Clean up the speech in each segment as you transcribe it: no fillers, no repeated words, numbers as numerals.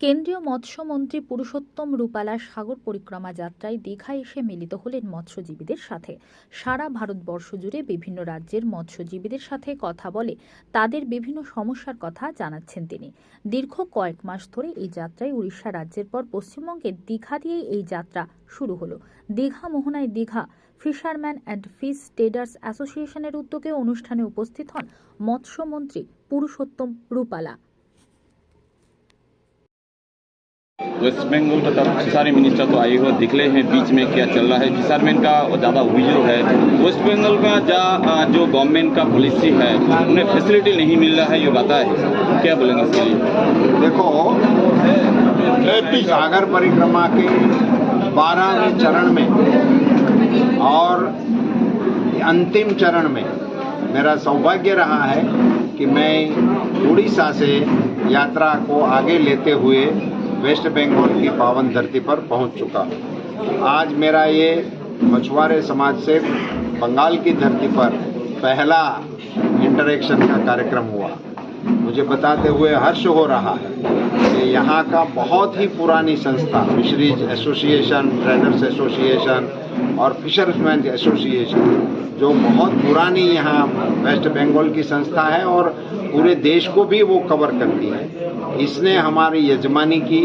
কেন্দ্রীয় মৎস্যমন্ত্রী পুরুষোত্তম রূপালা সাগর পরিক্রমা যাত্রায় দীঘায় এসে মিলিত হলেন মৎস্যজীবীদের সাথে। সারা ভারতবর্ষ জুড়ে বিভিন্ন রাজ্যের মৎস্যজীবীদের সাথে কথা বলে তাদের বিভিন্ন সমস্যার কথা জানাচ্ছেন তিনি। দীর্ঘ কয়েক মাস ধরে এই যাত্রায় উড়িষ্যা রাজ্যের পর পশ্চিমবঙ্গের দীঘা দিয়েই এই যাত্রা শুরু হলো। দীঘা মোহনায় Digha fisherman and fish traders অ্যাসোসিয়েশনের উদ্যোগে অনুষ্ঠানে উপস্থিত হন মৎস্যমন্ত্রী পুরুষোত্তম রূপালা। वेस्ट बंगाल का तरफ फिशरी मिनिस्टर तो आए हुए दिखले हैं, बीच में क्या चल रहा है फिशरमैन का ज़्यादा अभियोग है। वेस्ट बंगाल का जो गवर्नमेंट का पॉलिसी है उन्हें फैसिलिटी नहीं मिल रहा है, ये बताए क्या बोलेंगे इसके लिए? देखो, सागर परिक्रमा के 12वें चरण में और अंतिम चरण में मेरा सौभाग्य रहा है कि मैं उड़ीसा से यात्रा को आगे लेते हुए वेस्ट बंगाल की पावन धरती पर पहुंच चुका हूं। आज मेरा ये मछुआरे समाज से बंगाल की धरती पर पहला इंटरेक्शन का कार्यक्रम हुआ। मुझे बताते हुए हर्ष हो रहा है कि यहाँ का बहुत ही पुरानी संस्था फिशरीज एसोसिएशन, ट्रेडर्स एसोसिएशन और फिशरमैन एसोसिएशन, जो बहुत पुरानी यहाँ वेस्ट बंगाल की संस्था है और पूरे देश को भी वो कवर करती है, इसने हमारी यजमानी की।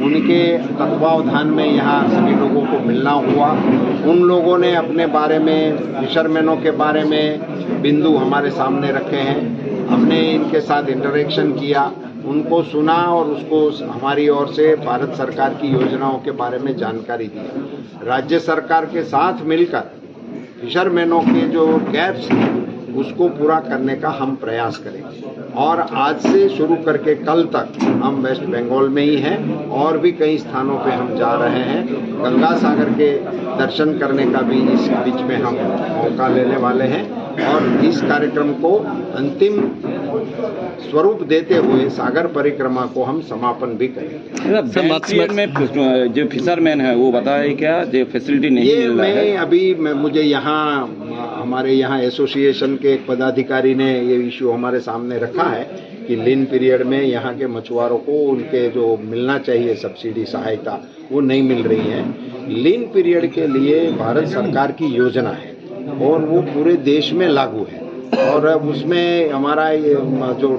उनके तत्वावधान में यहाँ सभी लोगों को मिलना हुआ। उन लोगों ने अपने बारे में, फिशरमैनों के बारे में बिंदु हमारे सामने रखे हैं। हमने इनके साथ इंटरेक्शन किया, उनको सुना और उसको हमारी ओर से भारत सरकार की योजनाओं के बारे में जानकारी दी। राज्य सरकार के साथ मिलकर फिशरमैनों के जो गैप्स हैं उसको पूरा करने का हम प्रयास करेंगे। और आज से शुरू करके कल तक हम वेस्ट बंगाल में ही हैं और भी कई स्थानों पे हम जा रहे हैं। गंगा सागर के दर्शन करने का भी इस बीच में हम मौका लेने वाले हैं और इस कार्यक्रम को अंतिम स्वरूप देते हुए सागर परिक्रमा को हम समापन भी करेंगे। में जो फिशरमैन है वो बताए क्या जो फैसिलिटी नहीं मिल रहा है? अभी मुझे यहाँ हमारे यहाँ एसोसिएशन के एक पदाधिकारी ने ये इश्यू हमारे सामने रखा है कि लीन पीरियड में यहाँ के मछुआरों को उनके जो मिलना चाहिए सब्सिडी सहायता वो नहीं मिल रही है। लीन पीरियड के लिए भारत सरकार की योजना है और वो पूरे देश में लागू है और उसमें हमारा ये जो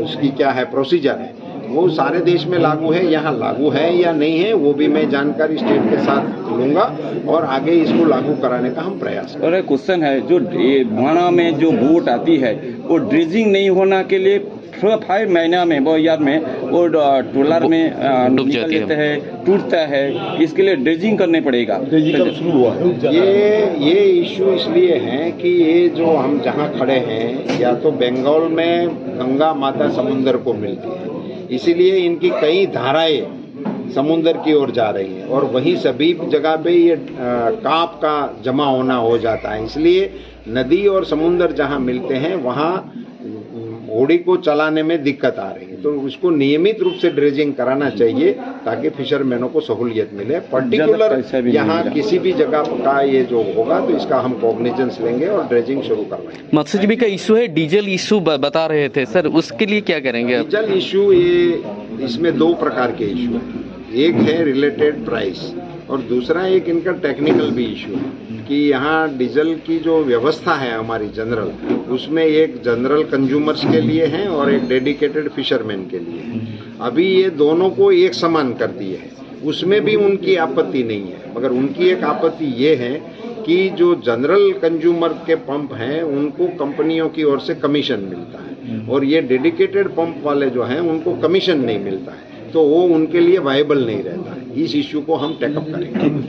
उसकी क्या है प्रोसीजर है वो सारे देश में लागू है। यहाँ लागू है या नहीं है वो भी मैं जानकारी स्टेट के साथ लूंगा और आगे इसको लागू कराने का हम प्रयास करेंगे। और एक क्वेश्चन है, जो भाना में जो बोट आती है वो ड्रेजिंग नहीं होना के लिए 5 महीना में वो यार में वो ट्रोलर में निकल लेते हैं, टूटता है, इसके लिए ड्रेजिंग करने पड़ेगा। शुरू हुआ ये इश्यू इसलिए है कि ये जो हम जहाँ खड़े हैं या तो बंगाल में गंगा माता समुद्र को मिलती है, इसीलिए इनकी कई धाराएं समुद्र की ओर जा रही हैं और वहीं सभी जगह पे ये कांप का जमा होना हो जाता है। इसलिए नदी और समुद्र जहाँ मिलते हैं वहाँ होड़ी को चलाने में दिक्कत आ रही है, तो उसको नियमित रूप से ड्रेजिंग कराना चाहिए ताकि फिशरमैनों को सहूलियत मिले। पर्टिकुलर यहाँ किसी भी जगह का ये जो होगा तो इसका हम कॉग्निजेंस लेंगे और ड्रेजिंग शुरू करवाएंगे। मत्स्यजीवी का इशू है, डीजल इशू बता रहे थे सर, उसके लिए क्या करेंगे? डीजल इशू ये इसमें 2 प्रकार के इशू है, एक है रिलेटेड प्राइस और दूसरा एक इनका टेक्निकल भी इशू है कि यहाँ डीजल की जो व्यवस्था है हमारी जनरल, उसमें एक जनरल कंज्यूमर्स के लिए है और एक डेडिकेटेड फिशरमैन के लिए है। अभी ये दोनों को एक समान कर दिए है, उसमें भी उनकी आपत्ति नहीं है, मगर उनकी एक आपत्ति ये है कि जो जनरल कंज्यूमर के पंप हैं उनको कंपनियों की ओर से कमीशन मिलता है और ये डेडिकेटेड पंप वाले जो हैं उनको कमीशन नहीं मिलता है, तो वो उनके लिए वायबल नहीं रहता है। इस इश्यू को हम टेकअप करेंगे।